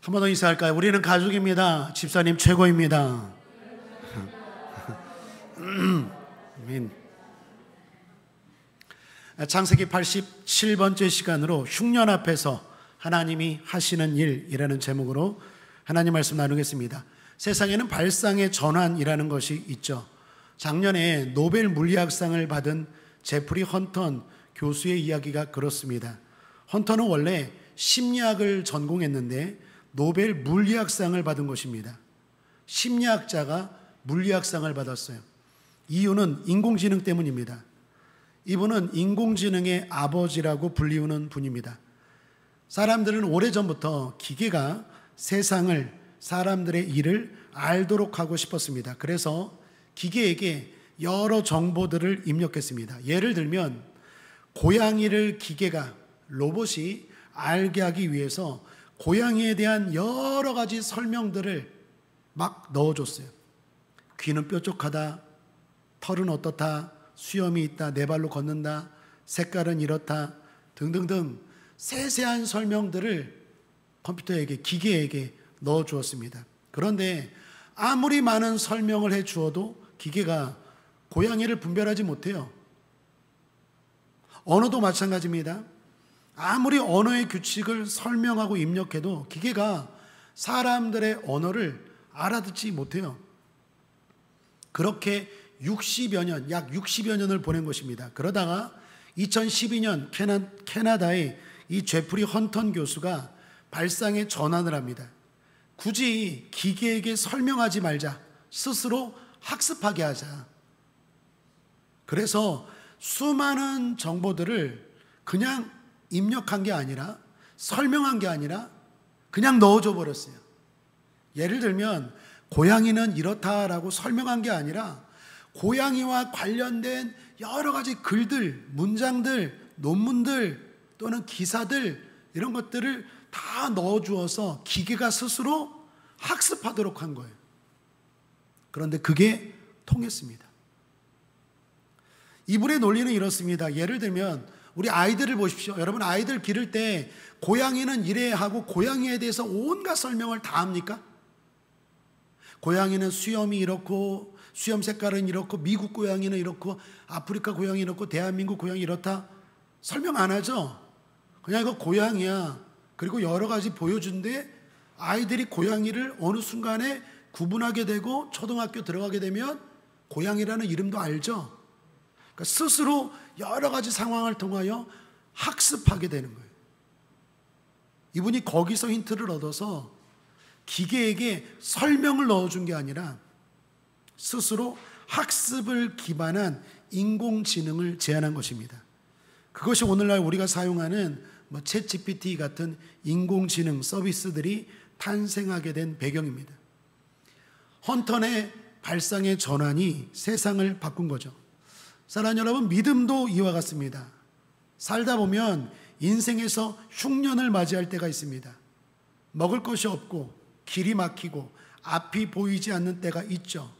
한 번 더 인사할까요? 우리는 가족입니다. 집사님 최고입니다. 아멘. 창세기 87번째 시간으로 흉년 앞에서 하나님이 하시는 일이라는 제목으로 하나님 말씀 나누겠습니다. 세상에는 발상의 전환이라는 것이 있죠. 작년에 노벨 물리학상을 받은 제프리 헌턴 교수의 이야기가 그렇습니다. 헌턴은 원래 심리학을 전공했는데 노벨 물리학상을 받은 것입니다. 심리학자가 물리학상을 받았어요. 이유는 인공지능 때문입니다. 이분은 인공지능의 아버지라고 불리우는 분입니다. 사람들은 오래전부터 기계가 세상을, 사람들의 일을 알도록 하고 싶었습니다. 그래서 기계에게 여러 정보들을 입력했습니다. 예를 들면 고양이를 기계가, 로봇이 알게 하기 위해서 고양이에 대한 여러 가지 설명들을 막 넣어줬어요. 귀는 뾰족하다, 털은 어떻다, 수염이 있다, 네 발로 걷는다, 색깔은 이렇다 등등등 세세한 설명들을 컴퓨터에게, 기계에게 넣어주었습니다. 그런데 아무리 많은 설명을 해주어도 기계가 고양이를 분별하지 못해요. 언어도 마찬가지입니다. 아무리 언어의 규칙을 설명하고 입력해도 기계가 사람들의 언어를 알아듣지 못해요. 그렇게 60여 년, 약 60여 년을 보낸 것입니다. 그러다가 2012년 캐나다의 이 제프리 헌턴 교수가 발상의 전환을 합니다. 굳이 기계에게 설명하지 말자, 스스로 학습하게 하자. 그래서 수많은 정보들을 그냥 입력한 게 아니라, 설명한 게 아니라 그냥 넣어줘 버렸어요. 예를 들면 고양이는 이렇다라고 설명한 게 아니라 고양이와 관련된 여러 가지 글들, 문장들, 논문들 또는 기사들, 이런 것들을 다 넣어주어서 기계가 스스로 학습하도록 한 거예요. 그런데 그게 통했습니다. 이분의 논리는 이렇습니다. 예를 들면 우리 아이들을 보십시오. 여러분, 아이들 기를 때 고양이는 이래 하고 고양이에 대해서 온갖 설명을 다 합니까? 고양이는 수염이 이렇고, 수염 색깔은 이렇고, 미국 고양이는 이렇고, 아프리카 고양이 이렇고, 대한민국 고양이 이렇다 설명 안 하죠. 그냥 이거 고양이야. 그리고 여러 가지 보여준데 아이들이 고양이를 어느 순간에 구분하게 되고 초등학교 들어가게 되면 고양이라는 이름도 알죠. 그러니까 스스로 여러 가지 상황을 통하여 학습하게 되는 거예요. 이분이 거기서 힌트를 얻어서 기계에게 설명을 넣어준 게 아니라 스스로 학습을 기반한 인공지능을 제안한 것입니다. 그것이 오늘날 우리가 사용하는 챗 GPT 같은 인공지능 서비스들이 탄생하게 된 배경입니다. 헌턴의 발상의 전환이 세상을 바꾼 거죠. 사랑하는 여러분, 믿음도 이와 같습니다. 살다 보면 인생에서 흉년을 맞이할 때가 있습니다. 먹을 것이 없고 길이 막히고 앞이 보이지 않는 때가 있죠.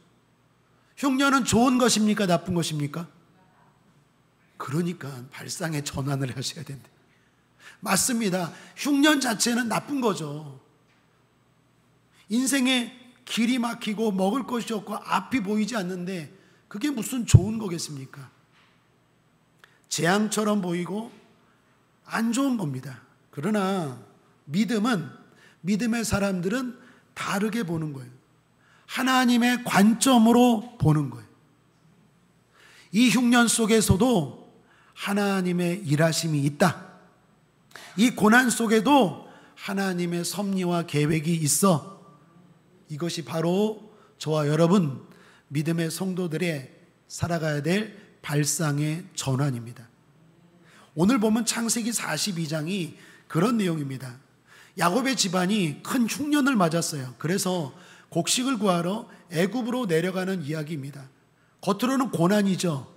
흉년은 좋은 것입니까? 나쁜 것입니까? 그러니까 발상의 전환을 하셔야 된다. 맞습니다. 흉년 자체는 나쁜 거죠. 인생에 길이 막히고 먹을 것이 없고 앞이 보이지 않는데 그게 무슨 좋은 거겠습니까? 재앙처럼 보이고 안 좋은 겁니다. 그러나 믿음의 사람들은 다르게 보는 거예요. 하나님의 관점으로 보는 거예요. 이 흉년 속에서도 하나님의 일하심이 있다. 이 고난 속에도 하나님의 섭리와 계획이 있어. 이것이 바로 저와 여러분 믿음의 성도들의 살아가야 될 발상의 전환입니다. 오늘 보면 창세기 42장이 그런 내용입니다. 야곱의 집안이 큰 흉년을 맞았어요. 그래서 곡식을 구하러 애굽으로 내려가는 이야기입니다. 겉으로는 고난이죠.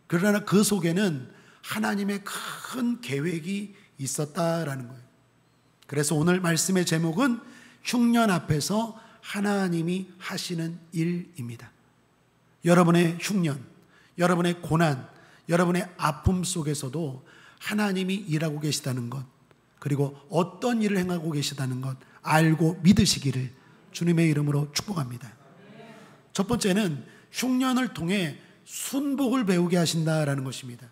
그러나 그 속에는 하나님의 큰 계획이 있었다라는 거예요. 그래서 오늘 말씀의 제목은 흉년 앞에서 하나님이 하시는 일입니다. 여러분의 흉년, 여러분의 고난, 여러분의 아픔 속에서도 하나님이 일하고 계시다는 것, 그리고 어떤 일을 행하고 계시다는 것 알고 믿으시기를 주님의 이름으로 축복합니다. 첫 번째는 흉년을 통해 순복을 배우게 하신다라는 것입니다.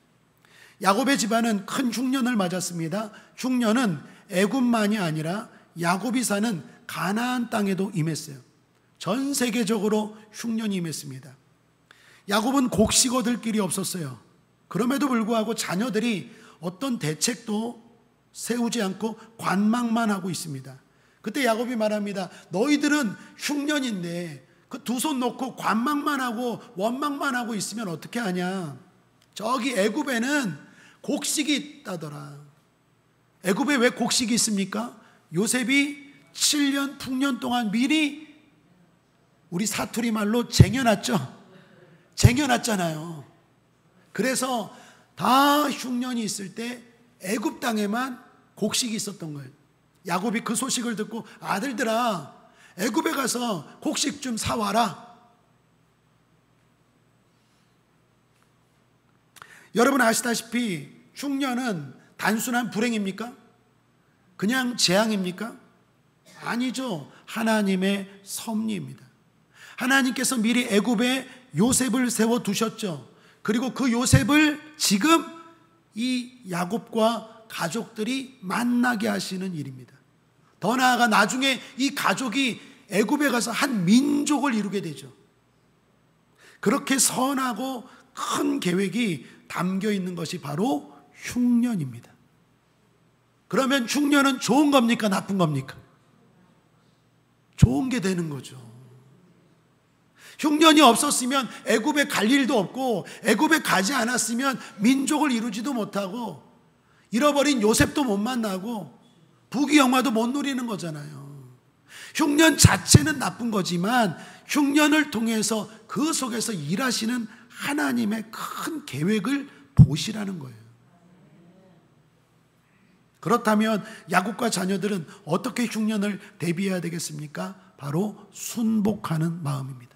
야곱의 집안은 큰 흉년을 맞았습니다. 흉년은 애굽만이 아니라 야곱이 사는 가나안 땅에도 임했어요. 전 세계적으로 흉년이 임했습니다. 야곱은 곡식 얻을 길이 없었어요. 그럼에도 불구하고 자녀들이 어떤 대책도 세우지 않고 관망만 하고 있습니다. 그때 야곱이 말합니다. 너희들은 흉년인데 그 두 손 놓고 관망만 하고 원망만 하고 있으면 어떻게 하냐. 저기 애굽에는 곡식이 있다더라. 애굽에 왜 곡식이 있습니까? 요셉이 7년 풍년 동안 미리 우리 사투리 말로 쟁여놨죠. 쟁여놨잖아요. 그래서 다 흉년이 있을 때 애굽 땅에만 곡식이 있었던 거예요. 야곱이 그 소식을 듣고 아들들아 애굽에 가서 곡식 좀 사와라. 여러분 아시다시피 흉년은 단순한 불행입니까? 그냥 재앙입니까? 아니죠. 하나님의 섭리입니다. 하나님께서 미리 애굽에 요셉을 세워두셨죠. 그리고 그 요셉을 지금 이 야곱과 가족들이 만나게 하시는 일입니다. 더 나아가 나중에 이 가족이 애굽에 가서 한 민족을 이루게 되죠. 그렇게 선하고 큰 계획이 담겨 있는 것이 바로 흉년입니다. 그러면 흉년은 좋은 겁니까? 나쁜 겁니까? 좋은 게 되는 거죠. 흉년이 없었으면 애굽에 갈 일도 없고 애굽에 가지 않았으면 민족을 이루지도 못하고 잃어버린 요셉도 못 만나고 부귀영화도 못 누리는 거잖아요. 흉년 자체는 나쁜 거지만 흉년을 통해서 그 속에서 일하시는 하나님의 큰 계획을 보시라는 거예요. 그렇다면 야곱과 자녀들은 어떻게 흉년을 대비해야 되겠습니까? 바로 순복하는 마음입니다.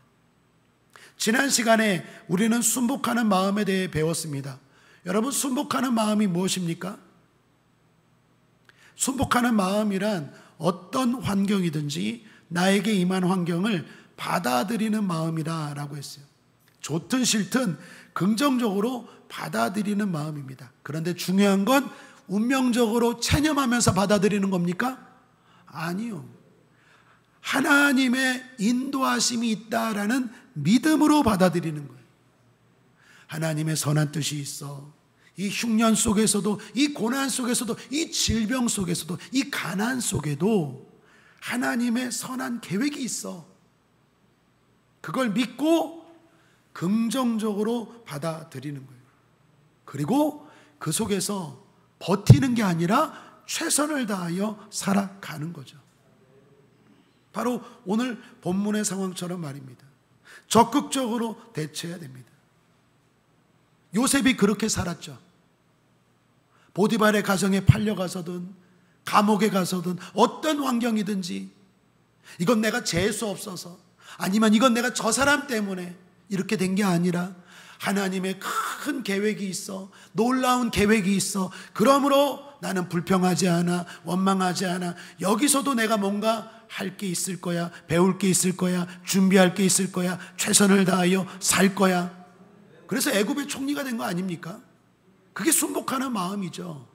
지난 시간에 우리는 순복하는 마음에 대해 배웠습니다. 여러분, 순복하는 마음이 무엇입니까? 순복하는 마음이란 어떤 환경이든지 나에게 임한 환경을 받아들이는 마음이라고 했어요. 좋든 싫든 긍정적으로 받아들이는 마음입니다. 그런데 중요한 건 운명적으로 체념하면서 받아들이는 겁니까? 아니요. 하나님의 인도하심이 있다라는 믿음으로 받아들이는 거예요. 하나님의 선한 뜻이 있어. 이 흉년 속에서도, 이 고난 속에서도, 이 질병 속에서도, 이 가난 속에도 하나님의 선한 계획이 있어. 그걸 믿고 긍정적으로 받아들이는 거예요. 그리고 그 속에서 버티는 게 아니라 최선을 다하여 살아가는 거죠. 바로 오늘 본문의 상황처럼 말입니다. 적극적으로 대처해야 됩니다. 요셉이 그렇게 살았죠. 보디발의 가정에 팔려가서든 감옥에 가서든 어떤 환경이든지 이건 내가 재수 없어서 아니면 이건 내가 저 사람 때문에 이렇게 된 게 아니라 하나님의 큰 계획이 있어, 놀라운 계획이 있어. 그러므로 나는 불평하지 않아, 원망하지 않아. 여기서도 내가 뭔가 할 게 있을 거야, 배울 게 있을 거야, 준비할 게 있을 거야, 최선을 다하여 살 거야. 그래서 애굽의 총리가 된 거 아닙니까? 그게 순복하는 마음이죠.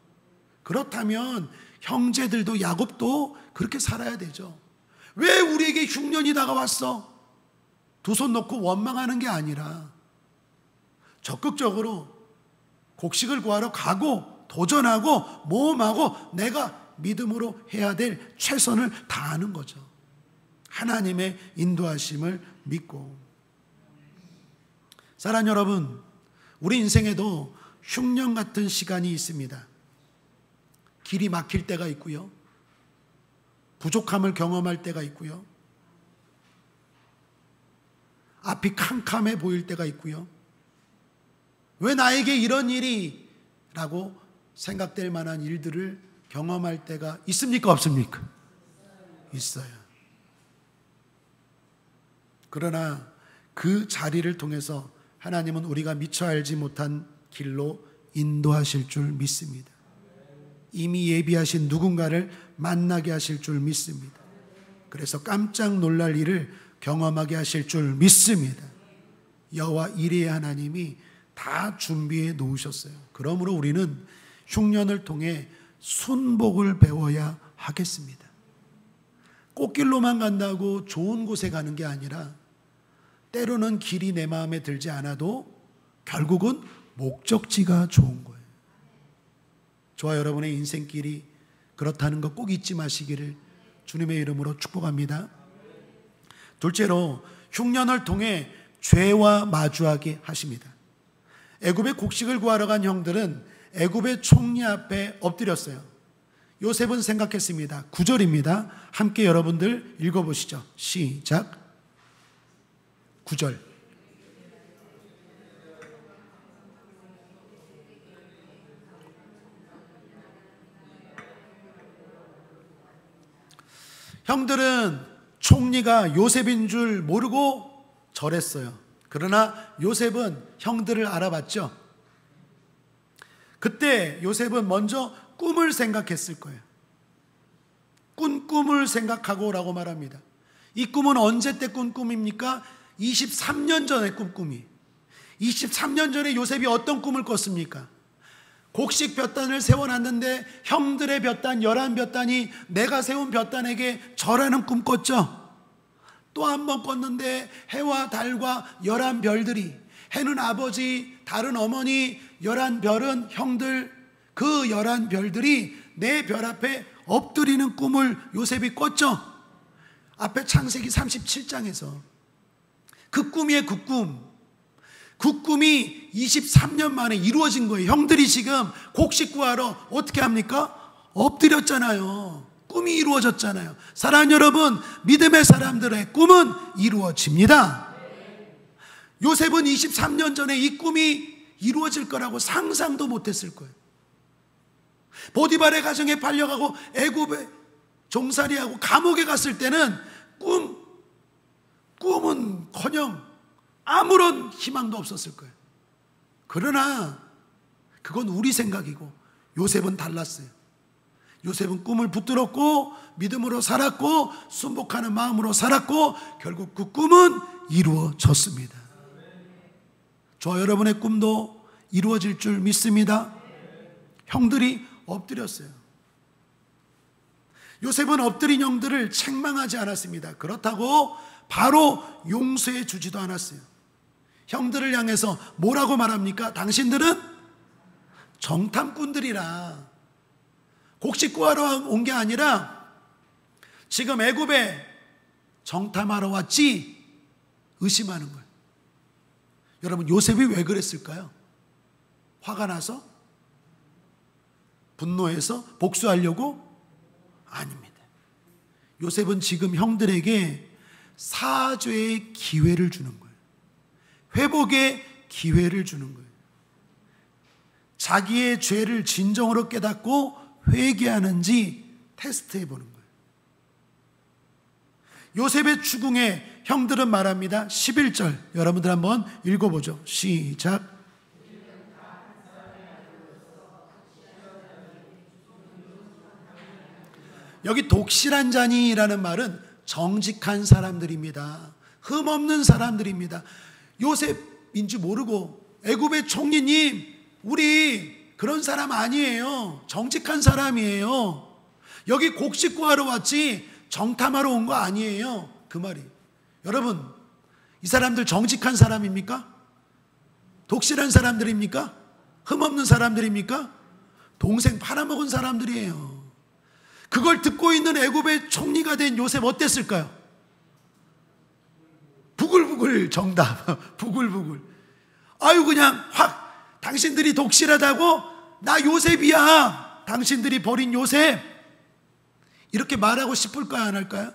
그렇다면 형제들도 야곱도 그렇게 살아야 되죠. 왜 우리에게 흉년이 다가왔어? 두 손 놓고 원망하는 게 아니라 적극적으로 곡식을 구하러 가고 도전하고 모험하고 내가 믿음으로 해야 될 최선을 다하는 거죠. 하나님의 인도하심을 믿고. 사랑하는 여러분, 우리 인생에도 흉년 같은 시간이 있습니다. 길이 막힐 때가 있고요, 부족함을 경험할 때가 있고요, 앞이 캄캄해 보일 때가 있고요. 왜 나에게 이런 일이? 라고 생각될 만한 일들을 경험할 때가 있습니까? 없습니까? 있어요. 그러나 그 자리를 통해서 하나님은 우리가 미처 알지 못한 길로 인도하실 줄 믿습니다. 이미 예비하신 누군가를 만나게 하실 줄 믿습니다. 그래서 깜짝 놀랄 일을 경험하게 하실 줄 믿습니다. 여호와 이레의 하나님이 다 준비해 놓으셨어요. 그러므로 우리는 흉년을 통해 순복을 배워야 하겠습니다. 꽃길로만 간다고 좋은 곳에 가는 게 아니라 때로는 길이 내 마음에 들지 않아도 결국은 목적지가 좋은 거예요. 저와 여러분의 인생길이 그렇다는 거 꼭 잊지 마시기를 주님의 이름으로 축복합니다. 둘째로 흉년을 통해 죄와 마주하게 하십니다. 애굽의 곡식을 구하러 간 형들은 애굽의 총리 앞에 엎드렸어요. 요셉은 생각했습니다. 9절입니다. 함께 여러분들 읽어보시죠. 시작. 9절. 형들은 총리가 요셉인 줄 모르고 절했어요. 그러나 요셉은 형들을 알아봤죠. 그때 요셉은 먼저 꿈을 생각했을 거예요. 꾼 꿈을 생각하고 라고 말합니다. 이 꿈은 언제 때 꾼 꿈입니까? 23년 전에 꾼 꿈이. 23년 전에 요셉이 어떤 꿈을 꿨습니까? 곡식 볕단을 세워놨는데 형들의 볕단 11볕단이 내가 세운 볕단에게 절하는 꿈 꿨죠. 또 한 번 꿨는데 해와 달과 11별들이, 해는 아버지, 달은 어머니, 11별은 형들, 그 11별들이 내 별 앞에 엎드리는 꿈을 요셉이 꿨죠. 앞에 창세기 37장에서 그 꿈이에요. 그 꿈이 23년 만에 이루어진 거예요. 형들이 지금 곡식 구하러 어떻게 합니까? 엎드렸잖아요. 꿈이 이루어졌잖아요. 사랑하는 여러분, 믿음의 사람들의 꿈은 이루어집니다. 요셉은 23년 전에 이 꿈이 이루어질 거라고 상상도 못했을 거예요. 보디발의 가정에 팔려가고 애굽에 종살이하고 감옥에 갔을 때는 꿈은커녕 아무런 희망도 없었을 거예요. 그러나 그건 우리 생각이고 요셉은 달랐어요. 요셉은 꿈을 붙들었고 믿음으로 살았고 순복하는 마음으로 살았고 결국 그 꿈은 이루어졌습니다. 저와 여러분의 꿈도 이루어질 줄 믿습니다. 형들이 엎드렸어요. 요셉은 엎드린 형들을 책망하지 않았습니다. 그렇다고 바로 용서해 주지도 않았어요. 형들을 향해서 뭐라고 말합니까? 당신들은 정탐꾼들이라. 곡식 구하러 온 게 아니라 지금 애굽에 정탐하러 왔지? 의심하는 거예요. 여러분, 요셉이 왜 그랬을까요? 화가 나서? 분노해서? 복수하려고? 아닙니다. 요셉은 지금 형들에게 사죄의 기회를 주는 거예요. 회복의 기회를 주는 거예요. 자기의 죄를 진정으로 깨닫고 회개하는지 테스트해 보는 거예요. 요셉의 추궁에 형들은 말합니다. 11절 여러분들 한번 읽어보죠. 시작. 여기 독실한 자니라는 말은 정직한 사람들입니다. 흠없는 사람들입니다. 요셉인지 모르고 애굽의 총리님, 우리 그런 사람 아니에요. 정직한 사람이에요. 여기 곡식 구하러 왔지 정탐하러 온 거 아니에요. 그 말이. 여러분, 이 사람들 정직한 사람입니까? 독실한 사람들입니까? 흠없는 사람들입니까? 동생 팔아먹은 사람들이에요. 그걸 듣고 있는 애굽의 총리가 된 요셉 어땠을까요? 부글부글 정답. 부글부글. 아유, 그냥 확 당신들이 독실하다고? 나 요셉이야. 당신들이 버린 요셉. 이렇게 말하고 싶을까요? 안 할까요?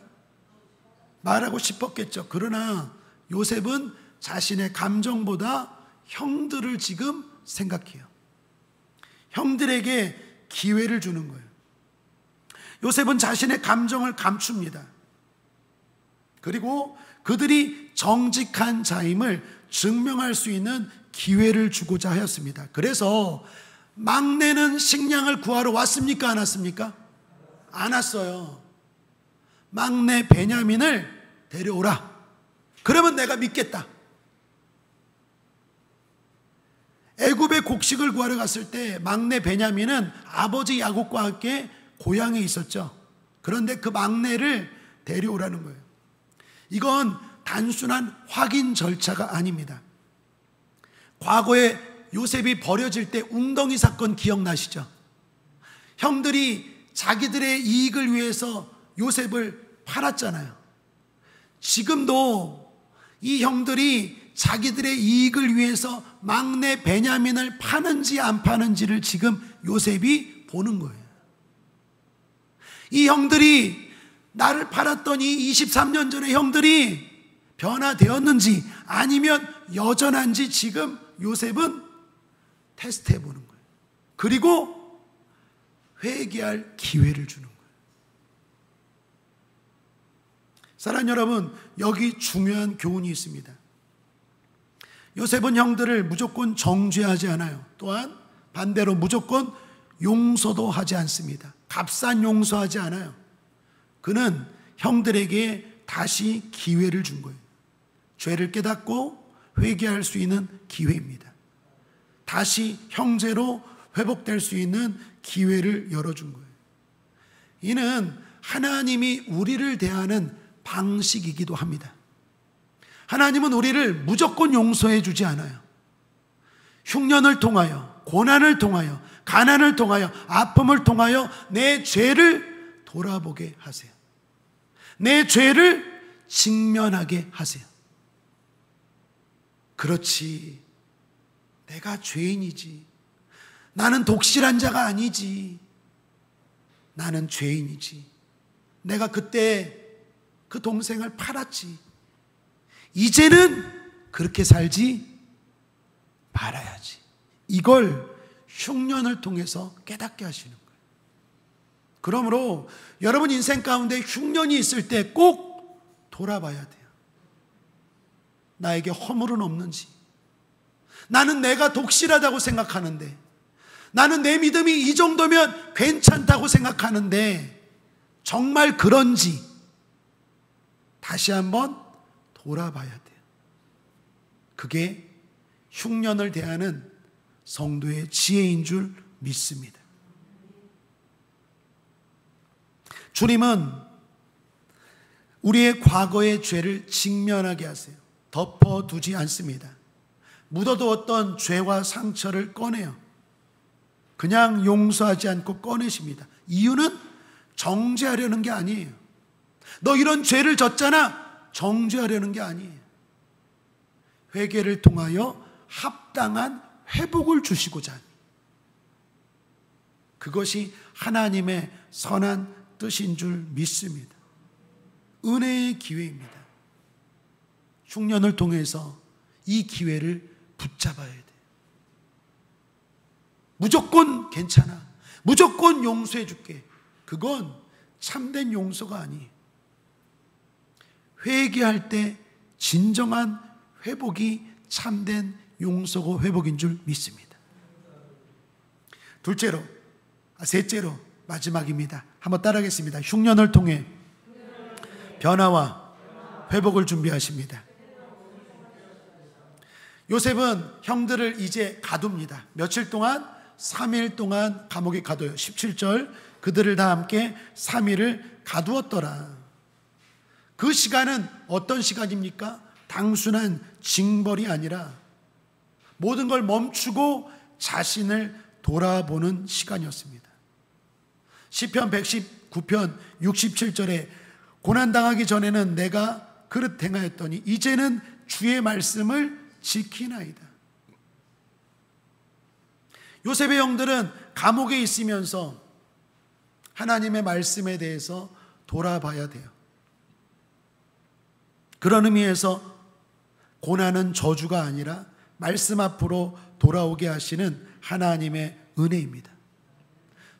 말하고 싶었겠죠. 그러나 요셉은 자신의 감정보다 형들을 지금 생각해요. 형들에게 기회를 주는 거예요. 요셉은 자신의 감정을 감춥니다. 그리고 그들이 정직한 자임을 증명할 수 있는 기회를 주고자 하였습니다. 그래서 막내는 식량을 구하러 왔습니까? 안 왔습니까? 안 왔어요. 막내 베냐민을 데려오라. 그러면 내가 믿겠다. 애굽의 곡식을 구하러 갔을 때 막내 베냐민은 아버지 야곱과 함께 고향에 있었죠. 그런데 그 막내를 데려오라는 거예요. 이건 단순한 확인 절차가 아닙니다. 과거에 요셉이 버려질 때 웅덩이 사건 기억나시죠? 형들이 자기들의 이익을 위해서 요셉을 팔았잖아요. 지금도 이 형들이 자기들의 이익을 위해서 막내 베냐민을 파는지 안 파는지를 지금 요셉이 보는 거예요. 이 형들이 나를 팔았던 이 23년 전의 형들이 변화되었는지 아니면 여전한지 지금 요셉은 테스트해 보는 거예요. 그리고 회개할 기회를 주는 거예요. 사랑하는 여러분, 여기 중요한 교훈이 있습니다. 요셉은 형들을 무조건 정죄하지 않아요. 또한 반대로 무조건 용서도 하지 않습니다. 값싼 용서하지 않아요. 그는 형들에게 다시 기회를 준 거예요. 죄를 깨닫고 회개할 수 있는 기회입니다. 다시 형제로 회복될 수 있는 기회를 열어준 거예요. 이는 하나님이 우리를 대하는 방식이기도 합니다. 하나님은 우리를 무조건 용서해 주지 않아요. 흉년을 통하여, 고난을 통하여, 가난을 통하여, 아픔을 통하여 내 죄를 돌아보게 하세요. 내 죄를 직면하게 하세요. 그렇지, 내가 죄인이지. 나는 독실한 자가 아니지. 나는 죄인이지. 내가 그때 그 동생을 팔았지. 이제는 그렇게 살지 말아야지. 이걸 흉년을 통해서 깨닫게 하시는 거예요. 그러므로 여러분 인생 가운데 흉년이 있을 때 꼭 돌아봐야 돼요. 나에게 허물은 없는지, 나는 내가 독실하다고 생각하는데, 나는 내 믿음이 이 정도면 괜찮다고 생각하는데 정말 그런지 다시 한번 돌아봐야 돼요. 그게 흉년을 대하는 성도의 지혜인 줄 믿습니다. 주님은 우리의 과거의 죄를 직면하게 하세요. 덮어두지 않습니다. 묻어두었던 죄와 상처를 꺼내요. 그냥 용서하지 않고 꺼내십니다. 이유는 정죄하려는 게 아니에요. 너 이런 죄를 졌잖아. 정죄하려는 게 아니에요. 회개를 통하여 합당한 회복을 주시고자 합니다. 그것이 하나님의 선한 뜻인 줄 믿습니다. 은혜의 기회입니다. 흉년을 통해서 이 기회를 붙잡아야 돼요. 무조건 괜찮아, 무조건 용서해 줄게. 그건 참된 용서가 아니에요. 회개할 때 진정한 회복이 참된 용서고 회복인 줄 믿습니다. 셋째로 마지막입니다. 한번 따라하겠습니다. 흉년을 통해 변화와 회복을 준비하십니다. 요셉은 형들을 이제 가둡니다. 며칠 동안? 3일 동안 감옥에 가둬요. 17절, 그들을 다 함께 3일을 가두었더라. 그 시간은 어떤 시간입니까? 단순한 징벌이 아니라 모든 걸 멈추고 자신을 돌아보는 시간이었습니다. 시편 119편 67절에 고난당하기 전에는 내가 그릇 행하였더니 이제는 주의 말씀을 지키나이다. 요셉의 형들은 감옥에 있으면서 하나님의 말씀에 대해서 돌아봐야 돼요. 그런 의미에서 고난은 저주가 아니라 말씀 앞으로 돌아오게 하시는 하나님의 은혜입니다.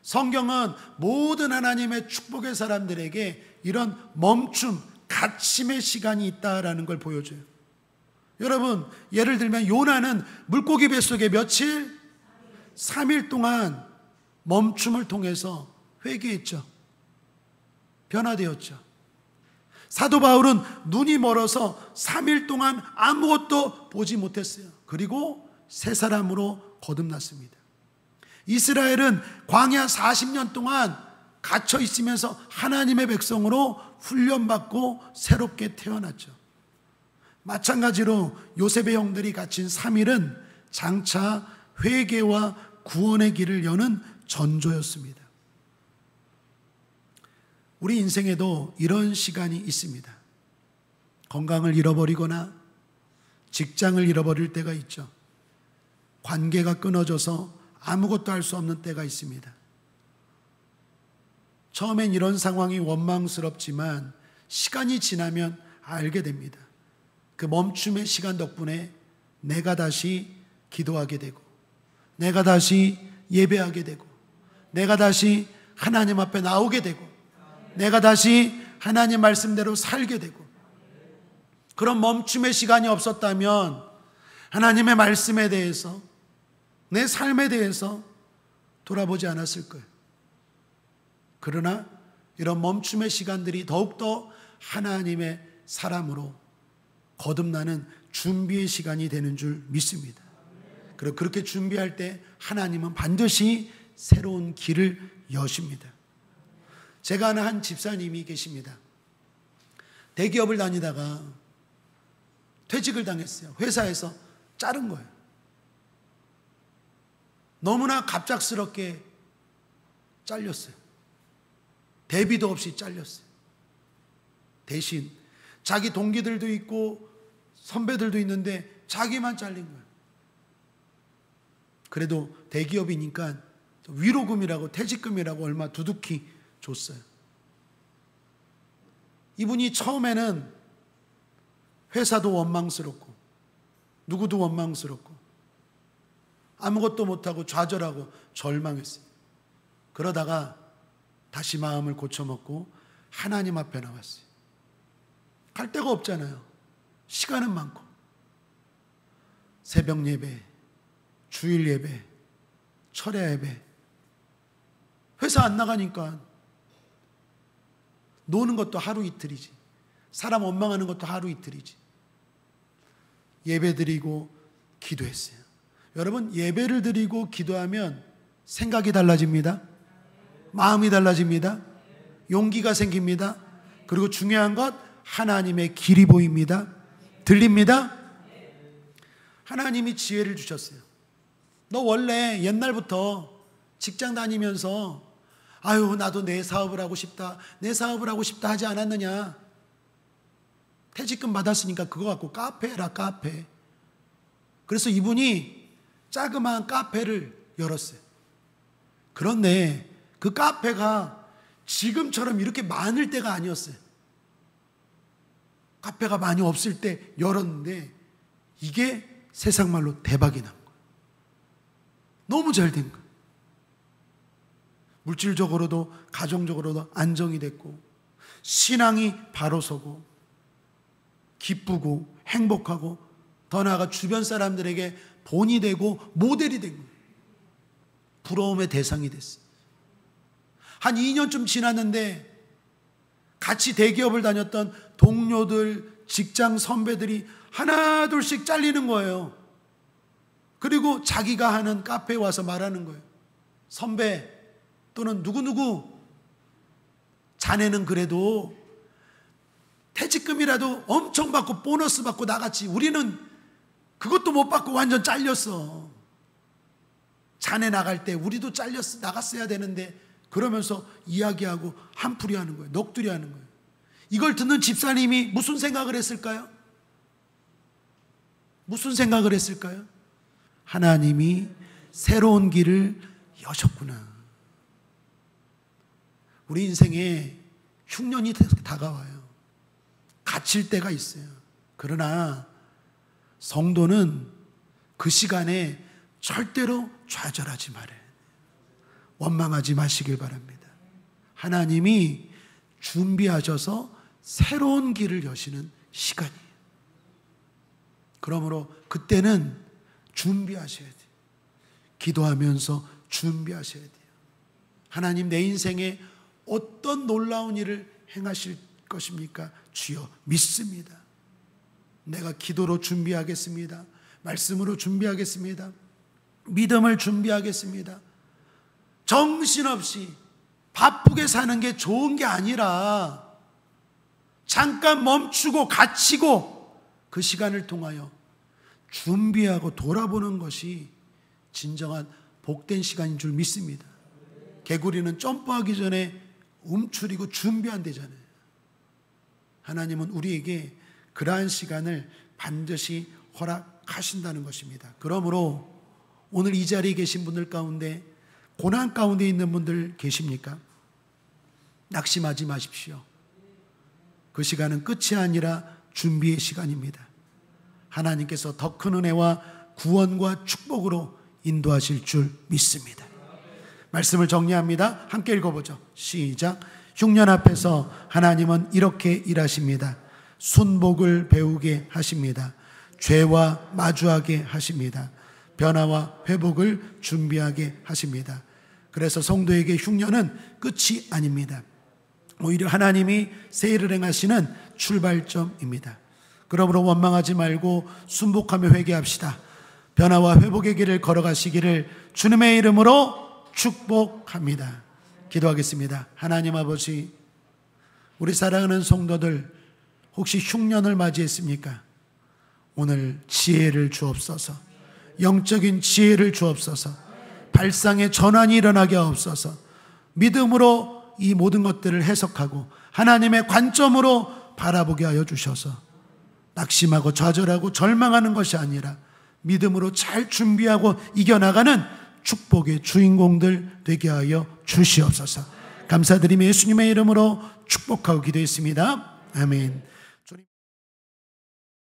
성경은 모든 하나님의 축복의 사람들에게 이런 멈춤, 갇힘의 시간이 있다라는 걸 보여줘요. 여러분, 예를 들면 요나는 물고기 뱃속에 며칠? 3일 동안 멈춤을 통해서 회개했죠. 변화되었죠. 사도 바울은 눈이 멀어서 3일 동안 아무것도 보지 못했어요. 그리고 새 사람으로 거듭났습니다. 이스라엘은 광야 40년 동안 갇혀 있으면서 하나님의 백성으로 훈련받고 새롭게 태어났죠. 마찬가지로 요셉의 형들이 갇힌 3일은 장차 회개와 구원의 길을 여는 전조였습니다. 우리 인생에도 이런 시간이 있습니다. 건강을 잃어버리거나 직장을 잃어버릴 때가 있죠. 관계가 끊어져서 아무것도 할 수 없는 때가 있습니다. 처음엔 이런 상황이 원망스럽지만 시간이 지나면 알게 됩니다. 그 멈춤의 시간 덕분에 내가 다시 기도하게 되고, 내가 다시 예배하게 되고, 내가 다시 하나님 앞에 나오게 되고, 내가 다시 하나님 말씀대로 살게 되고, 그런 멈춤의 시간이 없었다면 하나님의 말씀에 대해서, 내 삶에 대해서 돌아보지 않았을 거예요. 그러나 이런 멈춤의 시간들이 더욱더 하나님의 사람으로 거듭나는 준비의 시간이 되는 줄 믿습니다. 그리고 그렇게 준비할 때 하나님은 반드시 새로운 길을 여십니다. 제가 아는 한 집사님이 계십니다. 대기업을 다니다가 퇴직을 당했어요. 회사에서 자른 거예요. 너무나 갑작스럽게 잘렸어요. 대비도 없이 잘렸어요. 대신 자기 동기들도 있고 선배들도 있는데 자기만 잘린 거예요. 그래도 대기업이니까 위로금이라고, 퇴직금이라고 얼마 두둑히 줬어요. 이분이 처음에는 회사도 원망스럽고 누구도 원망스럽고 아무것도 못하고 좌절하고 절망했어요. 그러다가 다시 마음을 고쳐먹고 하나님 앞에 나왔어요. 갈 데가 없잖아요. 시간은 많고. 새벽 예배, 주일 예배, 철야 예배. 회사 안 나가니까 노는 것도 하루 이틀이지. 사람 원망하는 것도 하루 이틀이지. 예배 드리고 기도했어요. 여러분, 예배를 드리고 기도하면 생각이 달라집니다. 마음이 달라집니다. 용기가 생깁니다. 그리고 중요한 것, 하나님의 길이 보입니다. 들립니다. 하나님이 지혜를 주셨어요. 너 원래 옛날부터 직장 다니면서 아유, 나도 내 사업을 하고 싶다, 내 사업을 하고 싶다 하지 않았느냐. 퇴직금 받았으니까 그거 갖고 카페 해라, 카페. 그래서 이분이 자그마한 카페를 열었어요. 그런데 그 카페가 지금처럼 이렇게 많을 때가 아니었어요. 카페가 많이 없을 때 열었는데 이게 세상 말로 대박이 난 거예요. 너무 잘 된 거예요. 물질적으로도 가정적으로도 안정이 됐고, 신앙이 바로 서고, 기쁘고 행복하고, 더 나아가 주변 사람들에게 본이 되고 모델이 된 거예요. 부러움의 대상이 됐어요. 한 2년쯤 지났는데 같이 대기업을 다녔던 동료들, 직장 선배들이 하나 둘씩 잘리는 거예요. 그리고 자기가 하는 카페에 와서 말하는 거예요. 선배 또는 누구누구, 자네는 그래도 퇴직금이라도 엄청 받고 보너스 받고 나갔지. 우리는 그것도 못 받고 완전 잘렸어. 자네 나갈 때 우리도 잘렸어, 나갔어야 되는데. 그러면서 이야기하고 한풀이 하는 거예요. 넋두리 하는 거예요. 이걸 듣는 집사님이 무슨 생각을 했을까요? 무슨 생각을 했을까요? 하나님이 새로운 길을 여셨구나. 우리 인생에 흉년이 다가와요. 갇힐 때가 있어요. 그러나 성도는 그 시간에 절대로 좌절하지 말아요. 원망하지 마시길 바랍니다. 하나님이 준비하셔서 새로운 길을 여시는 시간이에요. 그러므로 그때는 준비하셔야 돼요. 기도하면서 준비하셔야 돼요. 하나님, 내 인생에 어떤 놀라운 일을 행하실 것입니까? 주여, 믿습니다. 내가 기도로 준비하겠습니다. 말씀으로 준비하겠습니다. 믿음을 준비하겠습니다. 정신없이 바쁘게 사는 게 좋은 게 아니라 잠깐 멈추고 갇히고 그 시간을 통하여 준비하고 돌아보는 것이 진정한 복된 시간인 줄 믿습니다. 개구리는 점프하기 전에 움츠리고 준비한대잖아요. 하나님은 우리에게 그러한 시간을 반드시 허락하신다는 것입니다. 그러므로 오늘 이 자리에 계신 분들 가운데 고난 가운데 있는 분들 계십니까? 낙심하지 마십시오. 그 시간은 끝이 아니라 준비의 시간입니다. 하나님께서 더 큰 은혜와 구원과 축복으로 인도하실 줄 믿습니다. 말씀을 정리합니다. 함께 읽어보죠. 시작. 흉년 앞에서 하나님은 이렇게 일하십니다. 순복을 배우게 하십니다. 죄와 마주하게 하십니다. 변화와 회복을 준비하게 하십니다. 그래서 성도에게 흉년은 끝이 아닙니다. 오히려 하나님이 새 일을 행하시는 출발점입니다. 그러므로 원망하지 말고 순복하며 회개합시다. 변화와 회복의 길을 걸어가시기를 주님의 이름으로 축복합니다. 기도하겠습니다. 하나님 아버지, 우리 사랑하는 성도들 혹시 흉년을 맞이했습니까? 오늘 지혜를 주옵소서. 영적인 지혜를 주옵소서. 발상의 전환이 일어나게 하옵소서. 믿음으로 이 모든 것들을 해석하고 하나님의 관점으로 바라보게 하여 주셔서 낙심하고 좌절하고 절망하는 것이 아니라 믿음으로 잘 준비하고 이겨나가는 축복의 주인공들 되게 하여 주시옵소서. 감사드리며 예수님의 이름으로 축복하고 기도했습니다. 아멘.